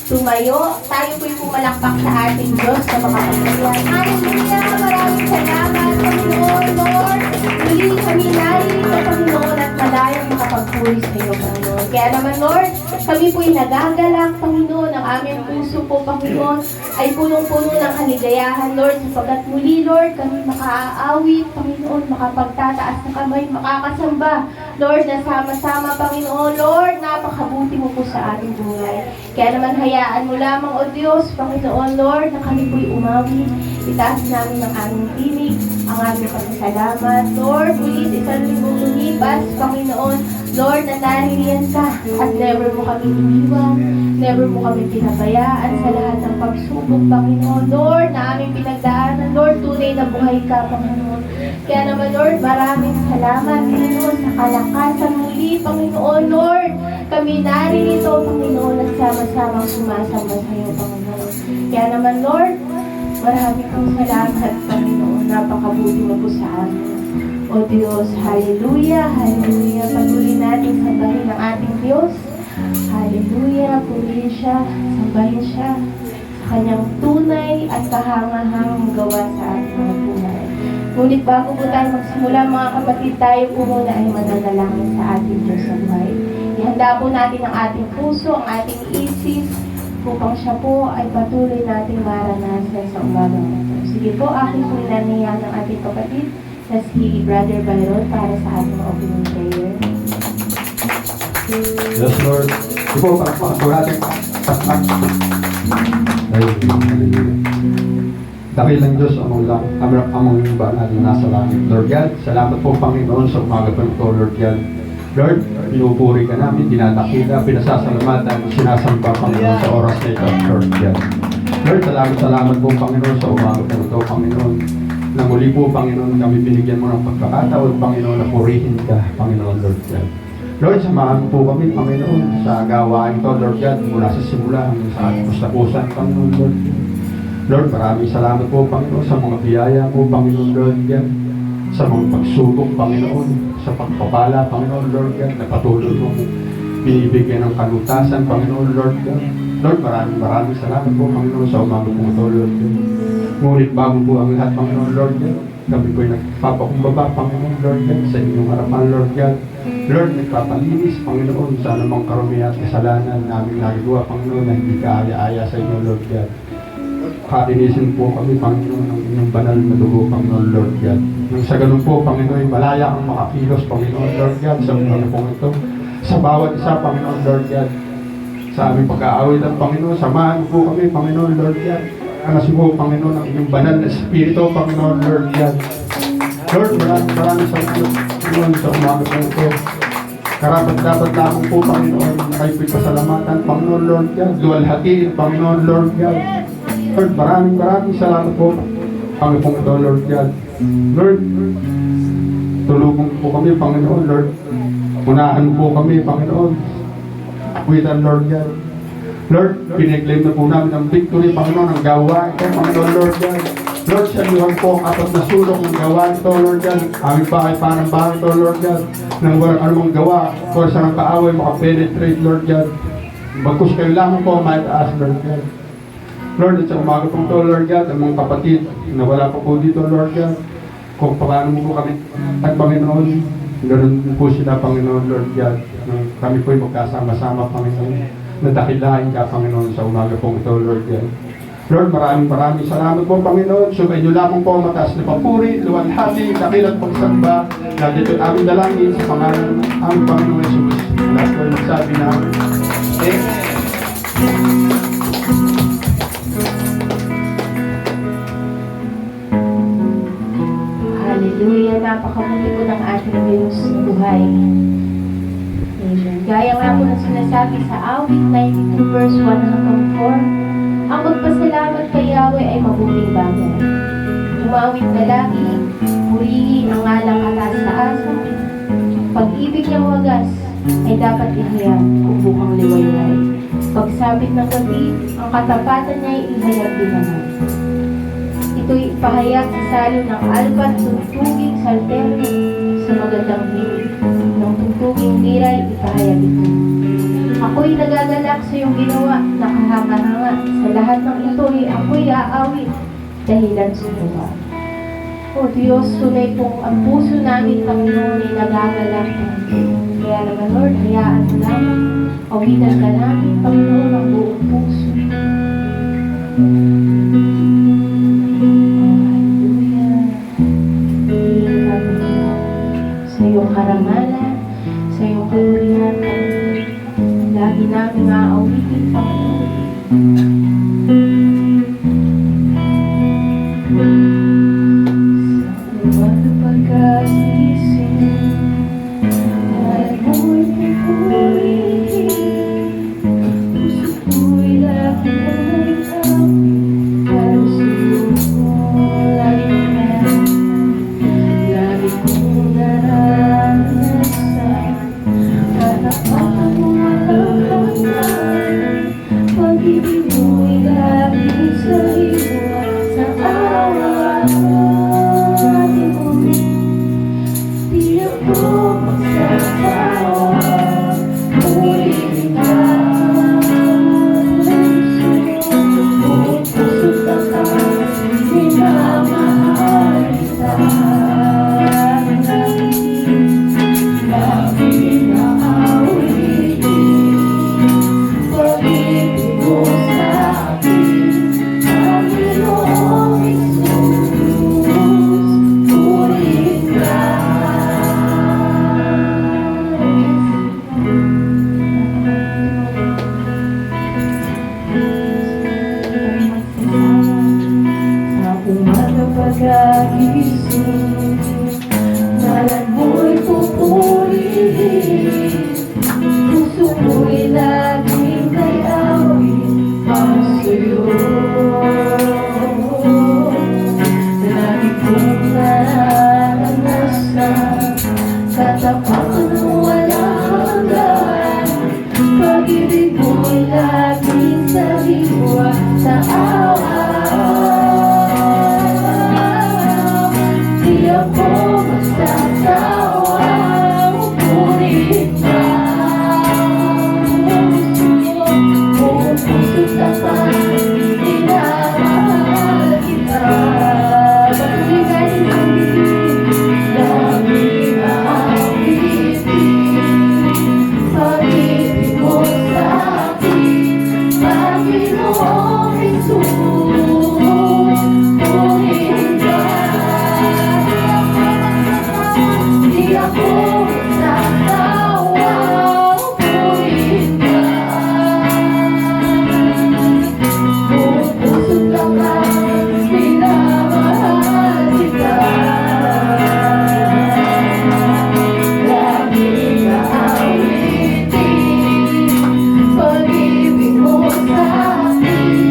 tumayo. Tayo po'y pumalakpak sa ating Diyos na makapangyarihan. Hallelujah! Maraming salamat, Panginoon, Lord. Muli kami narito, Panginoon, at malayang makapagpuri sa iyo, Panginoon. Kaya naman, Lord, kami po'y nagagalak, Panginoon. Ang aming puso po, Panginoon, ay punong-puno ng kaligayahan, Lord, sapagkat muli, Lord, kami makaaawit, Panginoon, makapagtataas ng kamay, makakasamba, Lord, na sama-sama, Panginoon, Lord, napakabuti mo po sa ating buhay. Kaya naman, hayaan mo lamang, O Diyos, Panginoon, Lord, na kami po'y umawi. Itaas namin ang aming tinig, ang aming pasasalamat. Lord, muli sa isang linggong lumipas, Panginoon, Lord, na naririyan ka at never mo kami iniwan, never mo kami pinabayaan sa lahat ng pagsubok, Panginoon. Lord, na aming pinagdaanan, Lord, tunay na buhay ka, Panginoon. Kaya naman, Lord, maraming salamat, Panginoon, sa kalakasan muli, Panginoon, Lord. Kami naririto, Panginoon, at sama-samang sumasamba sa iyo, Panginoon. Kaya naman, Lord, maraming pong salamat, Panginoon. Napakabuti mo po sa amin. O Diyos, hallelujah, hallelujah. Patuloy natin sambahin ang ating Diyos. Hallelujah, purihin siya, sambahin siya sa kanyang tunay at kahangahangang gawa sa ating mga buhay. Ngunit bago po tayo magsimula, mga kapatid, tayo po muna ay mananalangin sa ating Diyos sa buhay. Ihanda po natin ang ating puso, ang ating isip, upang siya po ay patuloy nating maranasan sa umagang ito. Sige po, aking po inanayan ng ating kapatid na si Brother Byron para sa ating opening prayer. Yes, Lord. Di po, pakapakapag natin. Dakilang Diyos, among banal na nasa langit. Lord God, salamat po, Panginoon, sa umaga po ito, Lord God. Lord, pinupuri ka namin, dinadakila, pinasasalamatan, sinasamba, Panginoon, sa oras na ito, Lord God. Lord, salamat po, Panginoon, sa umaga po ito, Panginoon. Na muli po, Panginoon, kami binigyan mo ng pagkakataon, Panginoon, na purihin ka, Panginoon, Lord God. Lord, samahan po kami, Panginoon, sa gawain ito, Lord God, mula sa simula hanggang sa ating pustapusan, Panginoon, Lord God. Lord, maraming salamat po, Panginoon, sa mga biyaya po, Panginoon, Lord God, sa mga pagsubok, Panginoon, sa pagpapala, Panginoon, Lord God, na patuloy mo binibigyan ng kalutasan, Panginoon, Lord God. Lord, maraming salamat po, Panginoon, sa umaga po ito, Lord God. Ngunit bago po ang lahat, Panginoon, Lord God, kami po'y nagpapakumbaba, Panginoon, Lord God, sa inyong harapan, Lord God. Lord, nagpapalinis, Panginoon, sa anumang karumihan at kasalanan naming nagagawa, Panginoon, na hindi kaaya-aya sa inyo, Lord God. Kalinisin po kami, Panginoon, ng inyong banal na dugo, Panginoon, Lord God. Nang sa ganun po, Panginoon, malaya ang makakilos, Panginoon, Lord God, sa mga pong ito. Sa bawat isa, Panginoon, Lord God. Sa aming pag-aawit at Panginoon, samahan po kami, Panginoon, Lord God. Angasin po, Panginoon, ang inyong banal na Espiritu, Panginoon, Lord God. Lord, maraming salamat, Panginoon, sa umaga po ito. Karapat-dapat lamang po, Panginoon, na kayo po'y pasalamatan, Panginoon, Lord God. Luwalhatiin, Panginoon, Lord God. Lord, maraming salamat po, Panginoon po ito, Lord God. Lord, tulungan po kami, Panginoon, Lord. Unahan po kami, Panginoon. Awitan, Lord God. Lord, piniklaim na po namin ang victory, Panginoon, ang gawain ito, Panginoon, Lord God. Lord, sa inyong po ang apat na sulok ng gawain ito, Lord God. Aming pa ay parang bahay ito, Lord God. Nang walang anumang gawa, o sa ng kaaway, makapenetrate, Lord God. Bagkus kayo lamang po, maitaas, Lord God. Lord, at sa umaga po ito, Lord God, ang mga kapatid na wala pa po dito, Lord God, kung paano mo po kami at Panginoon, ganoon po sila, Panginoon, Lord God. Kami po ay magkasama-sama, Panginoon. Nadakilain ka, Panginoon, sa umaga po ito, Lord God. Lord, maraming salamat po, Panginoon. Sumay niyo lamang po ang mataas na papuri, luwalhati, dakilat pagsamba, na dito aming dalangin sa pangalan ng aming Panginoon Jesus. Lahat po ay magsabi na, Amen. Hallelujah, napakabuti po ng ating Diyos sa buhay. Amen. Gaya nga po na sinasabi sa awit 92 verse 1 hanggang 4, ang magpasalamat kay Yahweh ay mabuting bagay. Umawit na lagi, purihin ang ngalang kataas-taasan. Pag-ibig niyang wagas ay dapat ihayag kung bukang liwayway. Pagsabit ng gabi, ang katapatan niya ay ihayag din naman. Ito'y ipahayag sa salo ng albat, tugtuging saltero sa magandang hilig. Ng tugtuging liray, ipahayag ito. Ako'y nagagalak sa iyong ginawa, nakahanga lahat ng ito'y ako'y aawit dahilan sa tuwa. O Diyos, tunay pong ang puso namin, Panginoon, ay nagagalak. Kaya naman, Lord, hayaan mo namin. Awitan ka namin, Panginoon, ang buong puso. Sa iyong karamalan, sa iyong kalurihan, Panginoon. Lagi namin aawitin, Panginoon. Sa umaga pagkagising, ay mo'y pupurihin. Puso ko'y lagi mo'y awit, para sa iyo lagi na. Lagi kong naranasan, katapat mo walang hanggan. Pag-ibig mo'y lagi sa iwa, sa araw-araw mo. Di ako magsasawa, ulitin ka. Buong puso't lakas, minamahal kita. Lagi na awitin, pag-ibig mo sa akin, Panginoong Jesus, ulit ka. Sa umaga pagkagising, ngalan mo'y pupurihin. Puso ko'y laging may awit para sa'yo. Lagi kong naranasan, katapatan mo walang hanggan. Pag-ibig mo'y laging sa iwa, sa araw-araw. Di ako magsasawa, ulit ka. Buong puso't lakas, minamahal kita. Patuloy natin ang bibig, lagi aawitin. Pag-ibig mo sa akin, Panginoong Jesus, ulit ka. Di ako magsasawa, ulit ka. Buong puso't lakas, minamahal kita. Lagi ka awitin, pag-ibig mo sa akin,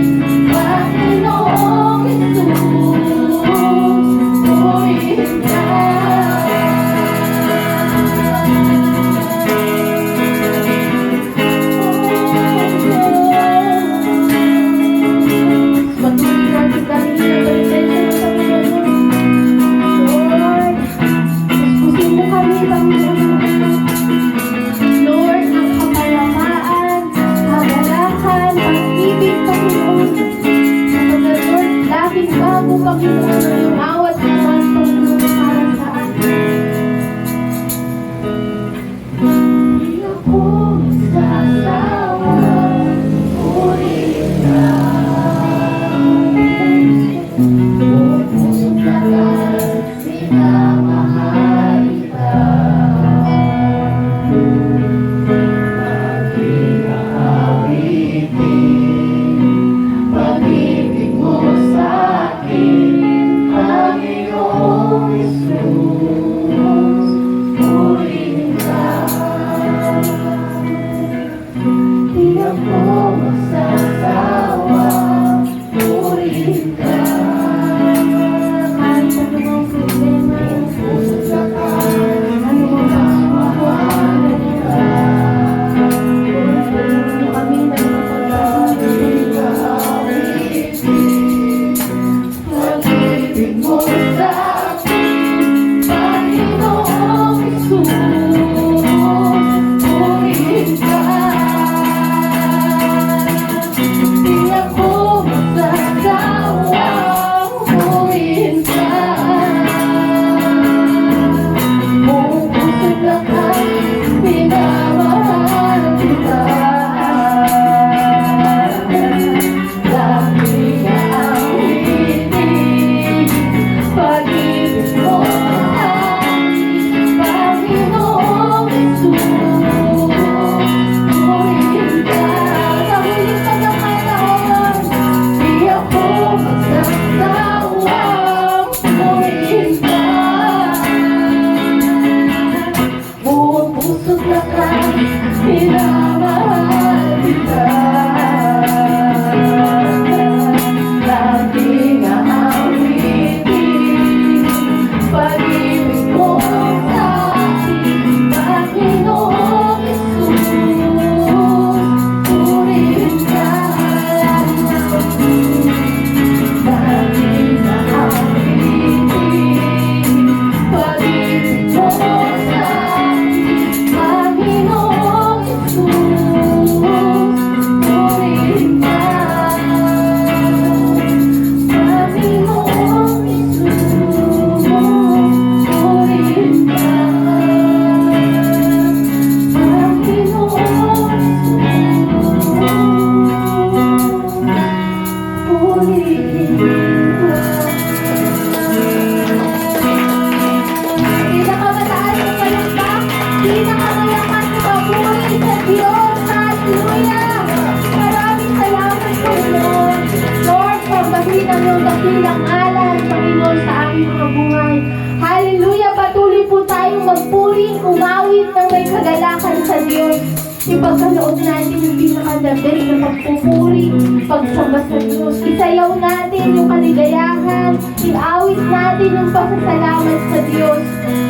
Ipagkaloob natin yung pinaka-the-best na pagpupuri, pagsamba sa Diyos. Isayaw natin yung kaligayahan, iawit natin yung pasasalamat sa Diyos.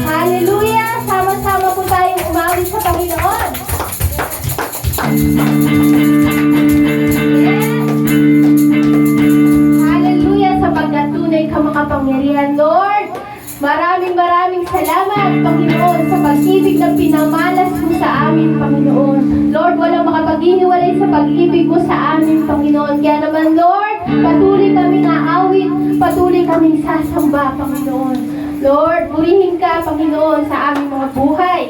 Hallelujah! Sama-sama po tayong umawit sa Panginoon. Yes! Hallelujah! Sapagkat tunay ka makapangyarihan, Lord. Maraming salamat, Panginoon, sa pag-ibig na pinamalas mo sa amin, Panginoon. Lord, walang makapaghihiwalay sa pag-ibig mo sa amin, Panginoon. Kaya naman, Lord, patuloy kami naawit, patuloy kami sasamba, Panginoon. Lord, purihin ka, Panginoon, sa aming mga buhay.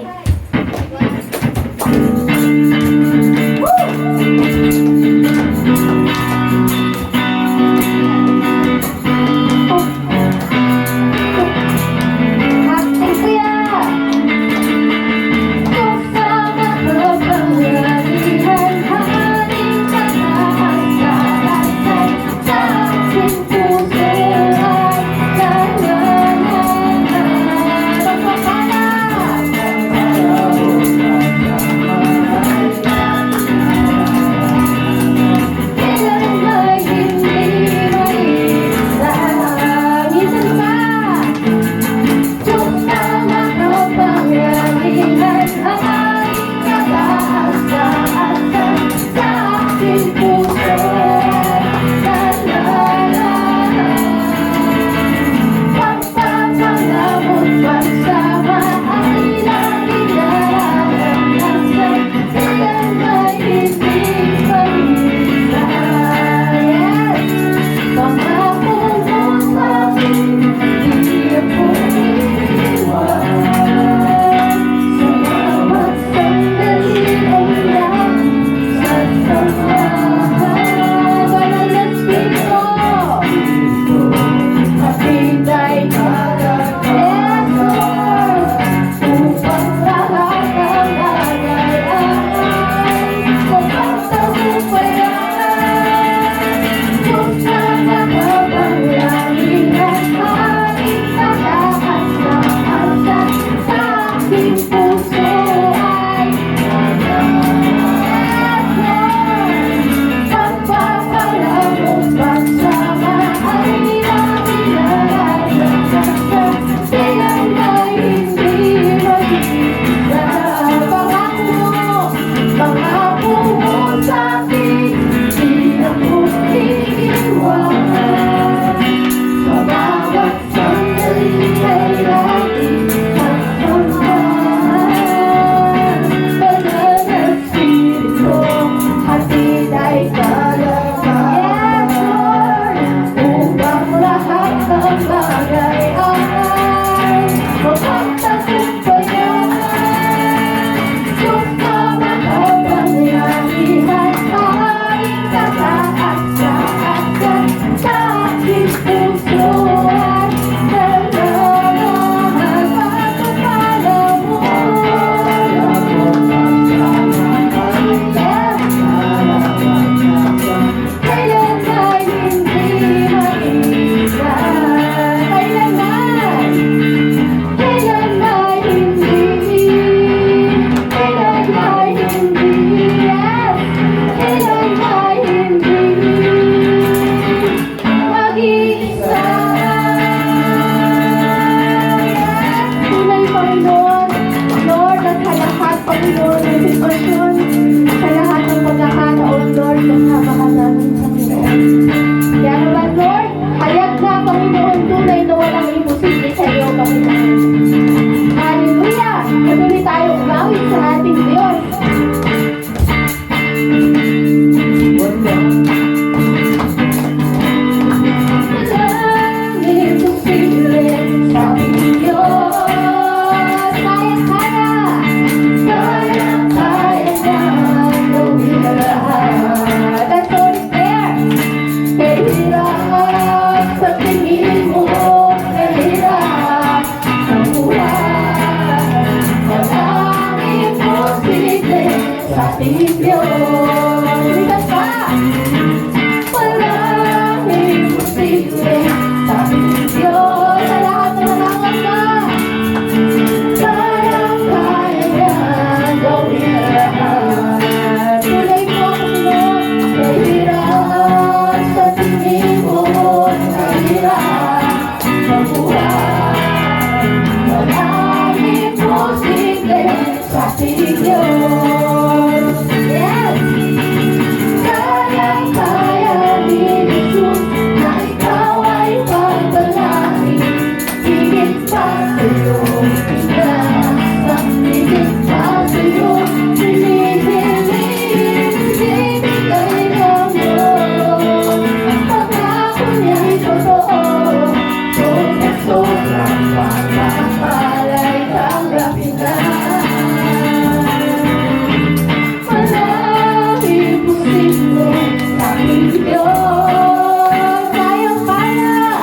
Diyos. Kayang-kaya,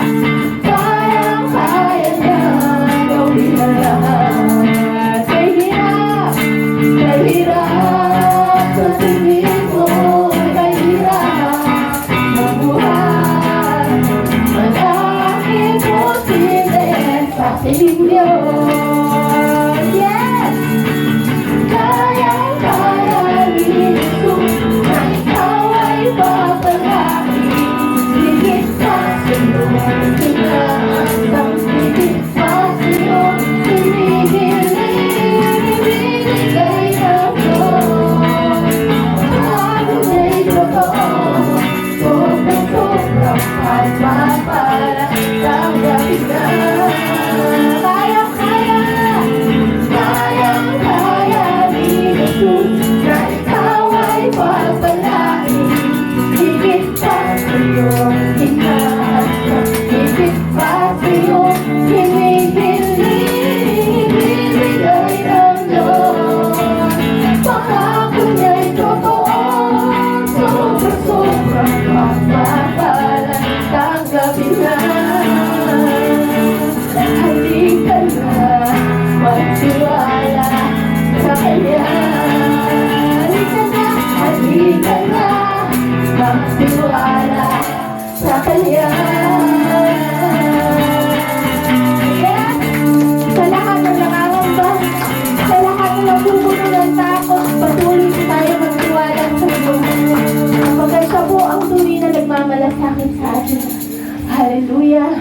kayang-kaya na gawin ang lahat. Kay hirap sa tingin mo, kay hirap mabuhay. Malaking posible sa piling Diyos. Yes! Kayang-kaya ni Jesus na ikaw ay papalagi. Higit pa sa'yo, inaasang higit pa sa'yo, ibinigay ng Diyos. Ano na'y totoo, sobrang pagpapala, tanggapin na. Kayang-kaya ni Jesus na ikaw ay papalain. Higit pa sa'yo, inaasang higit pa sa'yo, ibinigay ng Diyos. Pangako niya'y totoo, sobrang pagpapala, tanggapin na. Halika na, magtiwala sa Kanya. Halika na, magtiwala sa Kanya. Yes! Sa lahat ng nakangamba, sa lahat ng napupuno ng takot, patuloy tayo magtiwala sa Diyos. Sapagkat siya po ang tunay na nagmamalasakit sa atin. Hallelujah!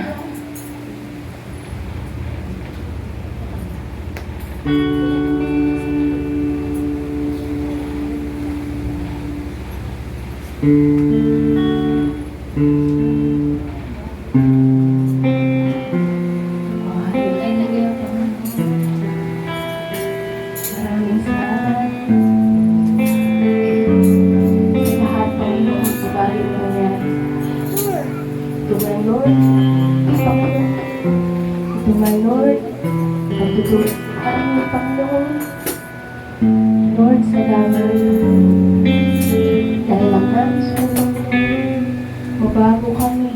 Maraming salamat sa lahat ng iyong bagay na nangyari. To my Lord, to my Lord, pagtutulog ang Panginoon. Lord, salamat. Dahil ang nais mo, mabago kami.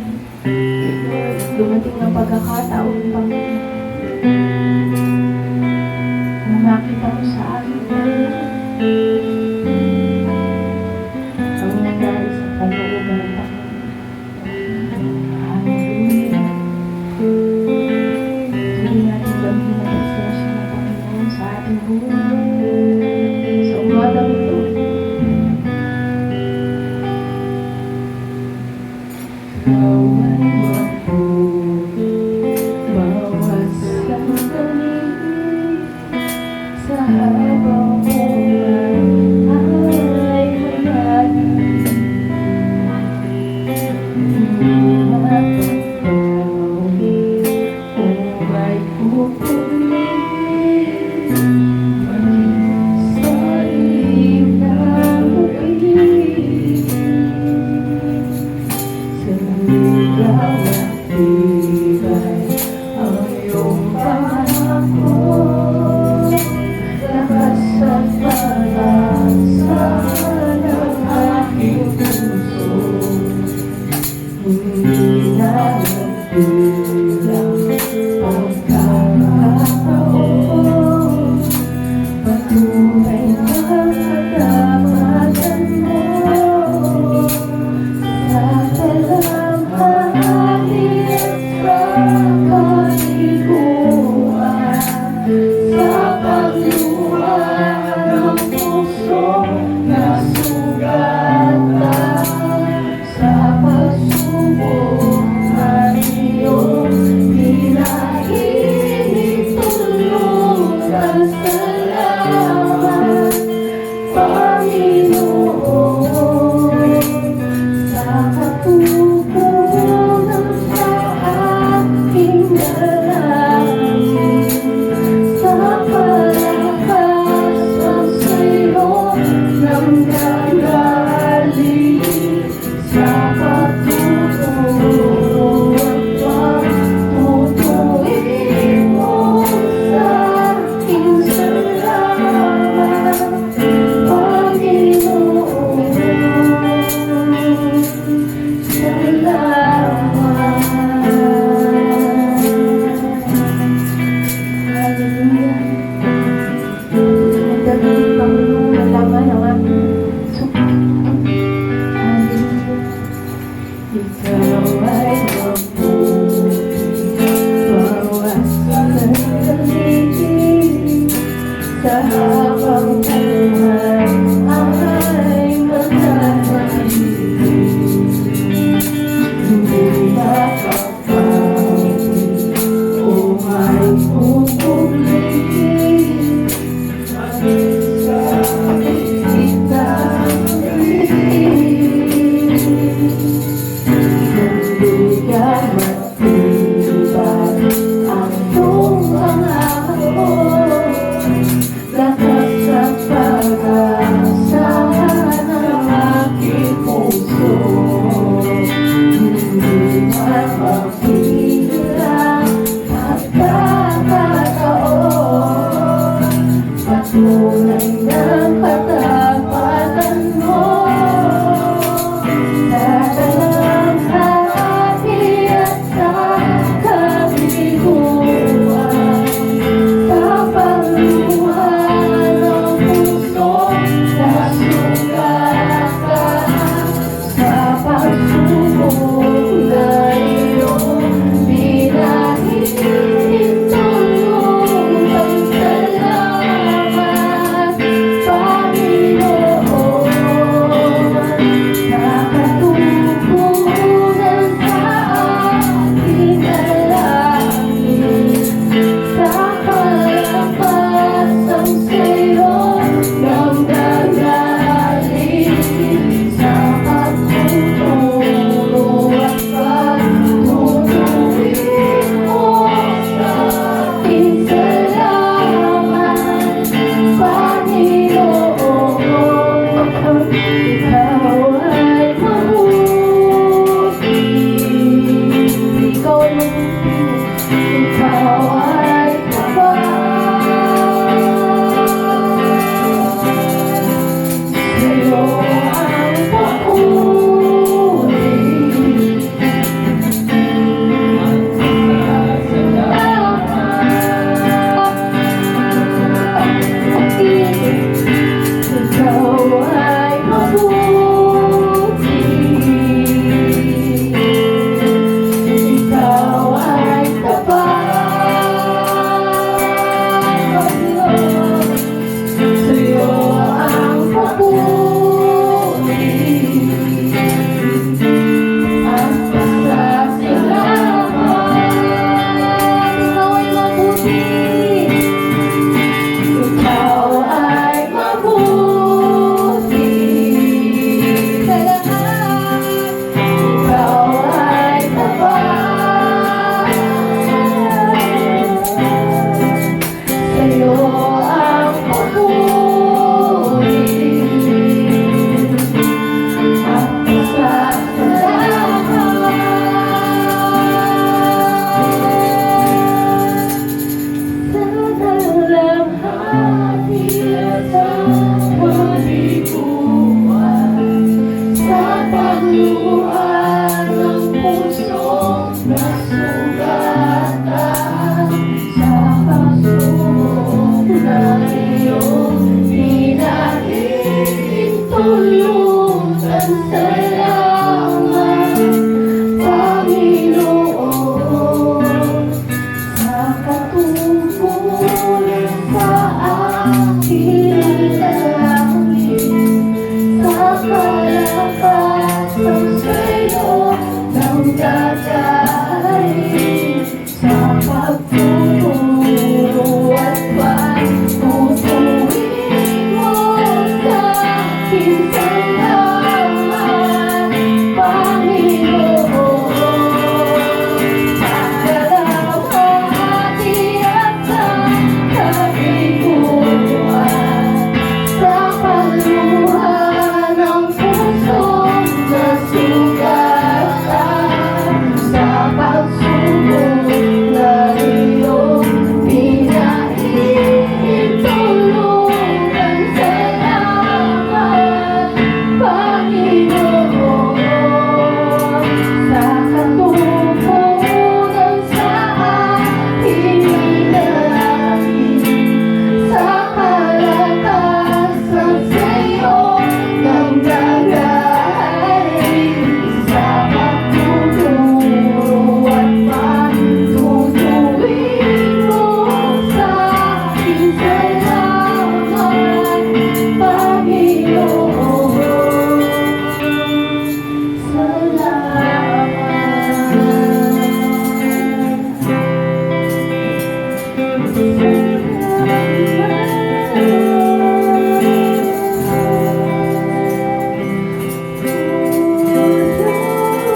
Lord, dumating ang pagkakataon, Panginoon, na makita mo sa amin ang nangyari sa kalooban ng Panginoon. Hallelujah. Tuloy natin gawin ang expression ng Panginoon sa ating buhay. Sa umagang ito, bawat sandali sa habang buhay ay hayagin. Umay pupunin sa iyong pag-ibig. Sa lugaw at tibay ang iyong pangako. Lakas at pag-asa ng aking puso. Hindi na nagbilang pagkakataon. Patunay na kadamatan mo. Sa talamhati at sa kaliguan. Sa pagluha ng puso na sugatan. Sa pagsubok na iyong ikaw ay mabuhay. Bawat sandali sa habang buhay ay magkakaibig. Hindi makapawi o may uulitin. Sa kita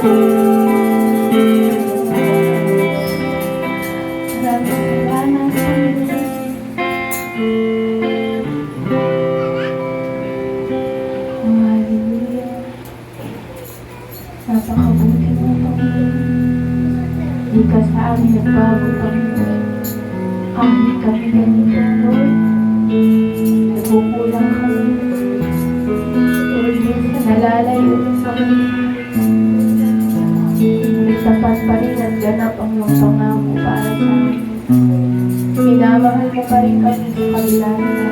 Maraming salamat, Panginoon. Hallelujah. Napakabuti mo, Panginoon. Di ka sa amin nagbago, Panginoon. Kahit kami ganito, Lord. Nagkukulang kami. Lord, minsan nalalayo ng Panginoon. May tapat pa rin at ganap ang iyong pangako para sa amin. Minamahal mo pa rin kami sa kabila nila.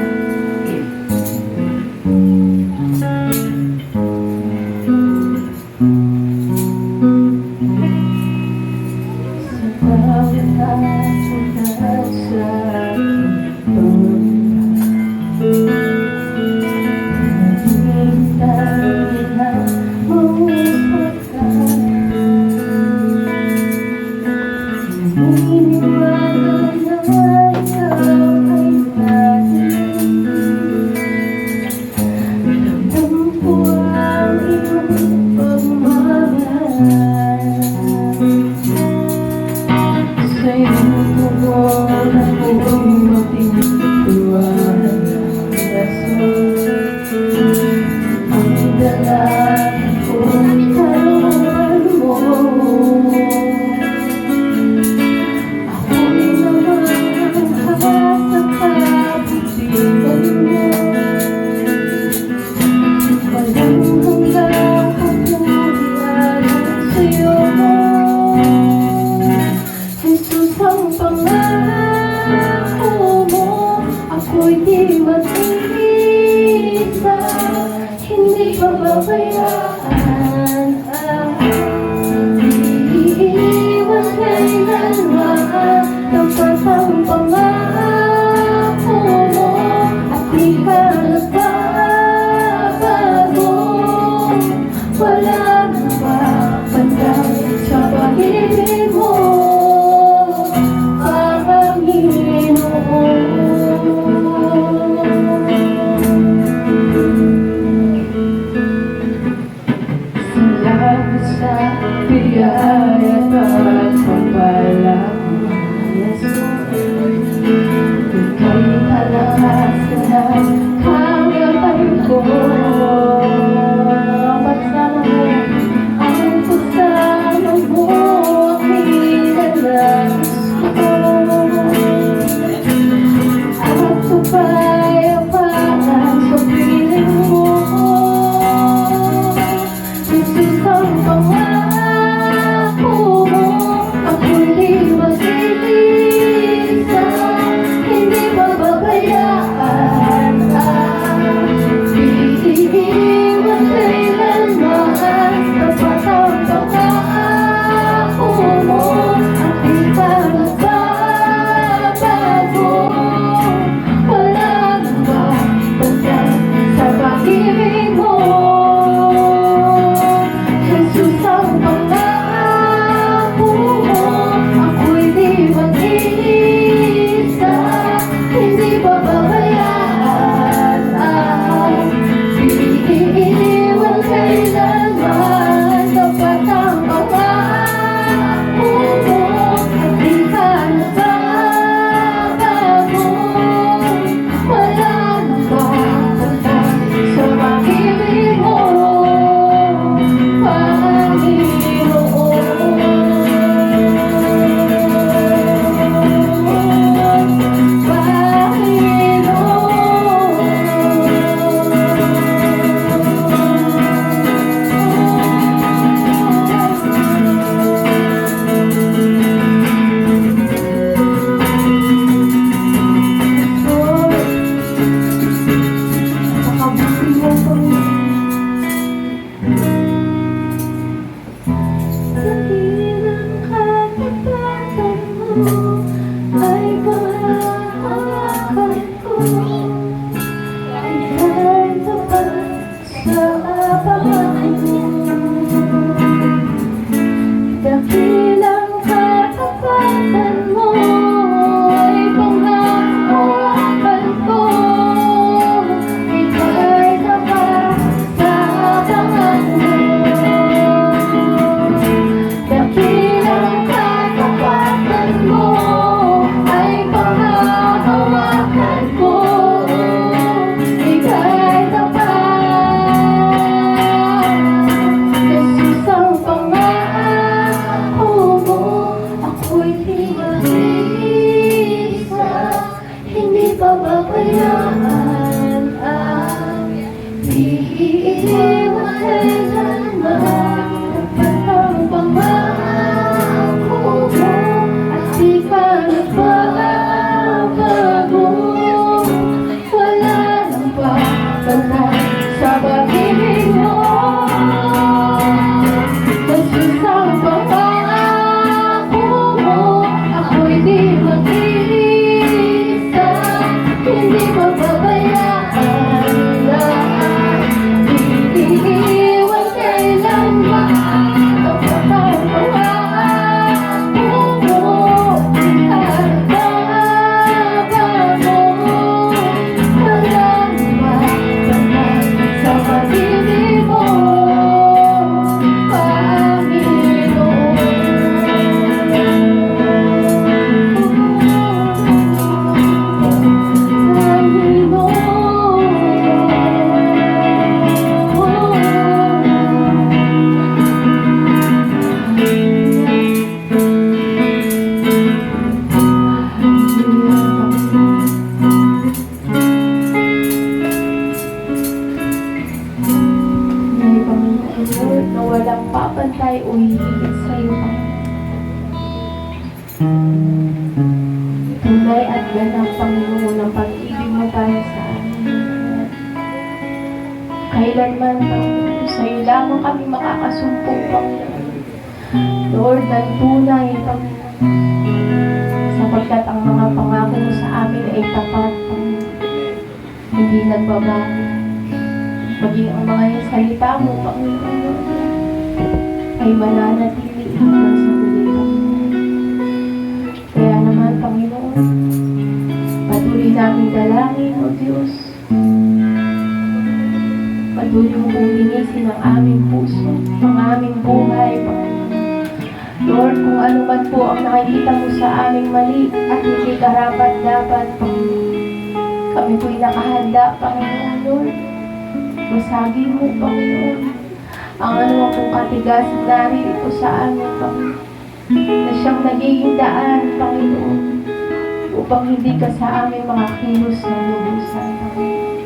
Jesus ang pangako mo. Ako'y di mag-iisa, hindi mapabayaan na iniiwan kailanman. Ang pangako mo, handa mo. Walang mapagkat sa pag-ibig mo, Lord, na walang papantay o hihigit sa iyo, tunay at ganang Panginoon ang pag-ibig mo para sa amin. Kailanman, Panginoon, sa iyo lamang kami makakasumpong, Panginoon. Lord, ng tunay, Panginoon, sapagkat ang mga pangako mo sa amin ay tapat, Panginoon. Hindi nagbabago. Maging ang mga salita mo, Panginoon, ay mananatili hanggang sa huli, Panginoon. Kaya naman, Panginoon, patuloy namin dalangin, O Diyos. Patuloy mo kong linisin ang aming puso, ang aming buhay, Panginoon. Lord, kung ano man po ang nakikita mo sa aming mali at hindi karapat-dapat, Panginoon, kami po'y nakahanda, Panginoon, Lord. Basagin mo, Panginoon, ang ano pong katigasan narito sa amin, Panginoon, na siyang nagiging daan, Panginoon, upang hindi ka sa amin mga kilos na lubusan, Panginoon.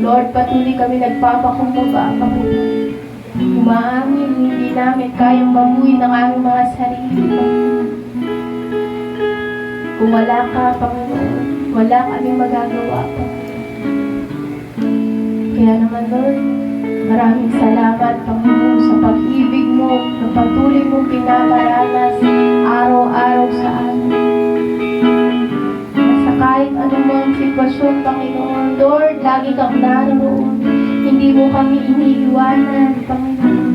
Lord, patuloy kami nagpapakumbaba, Panginoon. Umaamin, hindi namin kayang baguhin ang aming mga sarili, Panginoon. Kung wala ka, Panginoon, wala kaming magagawa, Panginoon. Kaya naman, Lord, maraming salamat, Panginoon, sa pag-ibig mo na patuloy mong pinaparanas araw-araw sa amin. Sa kahit anumang sitwasyon, Panginoon, Lord, lagi kang naroon. Hindi mo kami iniiwanan, Panginoon,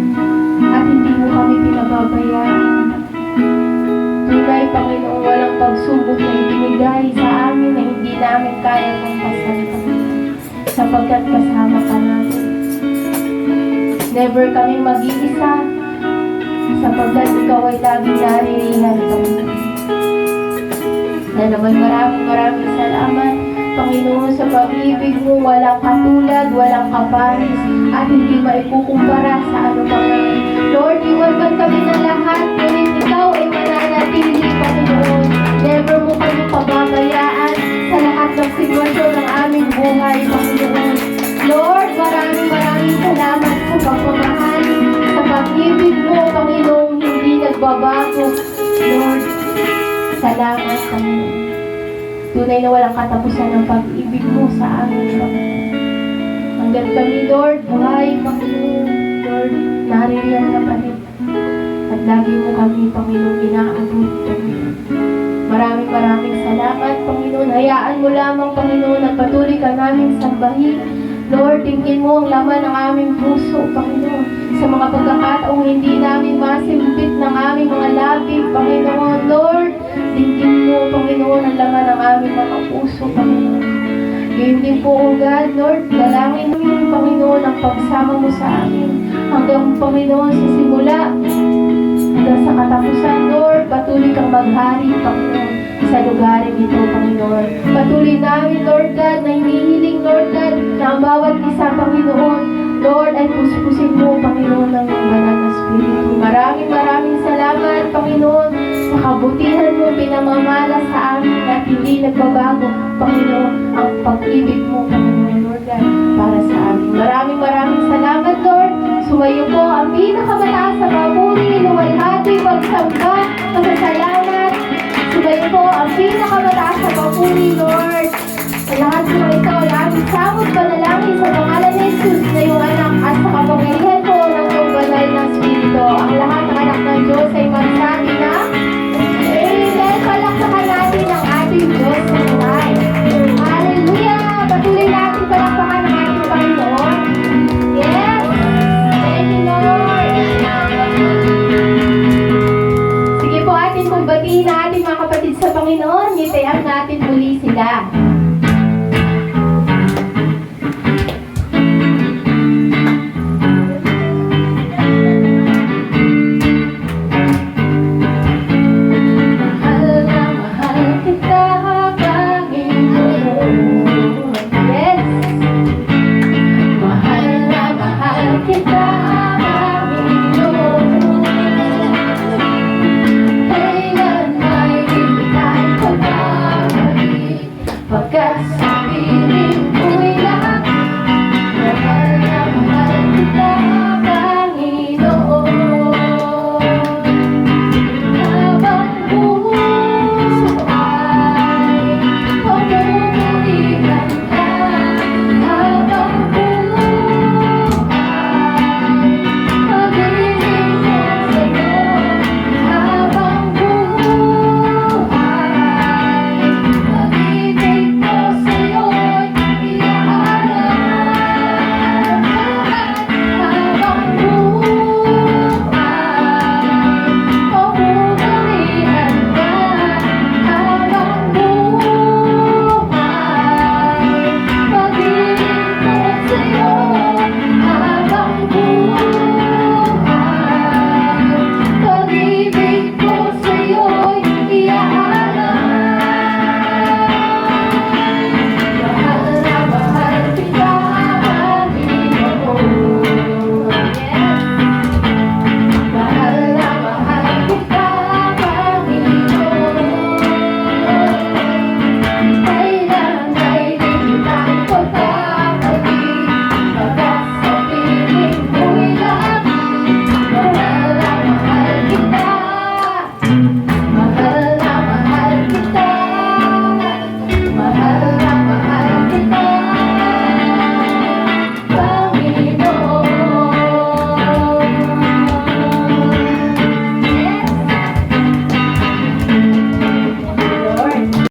at hindi mo kami pinababayaan. Tunay, Panginoon, walang pagsubok na ibinigay sa amin na hindi namin kaya pampasan, Panginoon, sapagkat kasama ka namin. Never kami mag-iisa, sapagkat ikaw ay laging naririyan, Panginoon. Na naman maraming salamat, Panginoon, sa pag-ibig mo, walang katulad, walang kaparis, at hindi maikukumpara sa anumang naman. Lord, iwan man kami ng lahat, ngunit ikaw ay mananatili, Panginoon. Never mo kami pababayaan sa lahat ng sitwasyon ng aming buhay, Panginoon. Lord, maraming salamat sa pagmamahal, sa pag-ibig mo, Panginoon, hindi nagbabago. Lord, salamat, Panginoon. Tunay na walang katapusan ng pag-ibig mo sa amin, Panginoon. Hanggang kami, Lord, buhay, Panginoon. Lord, naririyan ka pa rin. At lagi mo kami, Panginoon, inaabot, Panginoon. Maraming salamat, Panginoon. Hayaan mo lamang, Panginoon, at patuloy ka namin sambahin. Lord, tingin mo ang laman ng aming puso, Panginoon. Sa mga pagkakataong hindi namin masimpit ng aming mga labi, Panginoon. Lord, tingin mo, Panginoon, ang laman ng aming mga puso, Panginoon. Ngayon din po, O God, Lord, dalangin mo yung Panginoon ang pagsama mo sa amin. Hanggang, Panginoon, sa simula, hanggang sa katapusan, Lord, patuloy kang maghari, Panginoon, sa lugarin ito, Panginoon. Patuloy namin, Lord God, na hinihiling, Lord God, na ang bawat isa, Panginoon, Lord, ay puspusin mo, Panginoon, ng iyong banal na Espiritu. Maraming salamat, Panginoon, sa kabutihan mo, pinamamala sa amin at hindi nagbabago, Panginoon, ang pag-ibig mo, Panginoon, Lord God, para sa amin. Maraming salamat, Lord. Sumayo po ang pinakamataas sa papuri, luwalhati, pagsamba, pasasalamat. Sumayo po ang pinakamataas sa papuri, Lord. Sa lahat po ito, aming samot panalangin sa pangalan ni Jesus na iyong anak at sa kapangyarihan po ng iyong banal na Espiritu. Ang lahat batiin na ating mga kapatid sa Panginoon. Ngitian natin muli sila.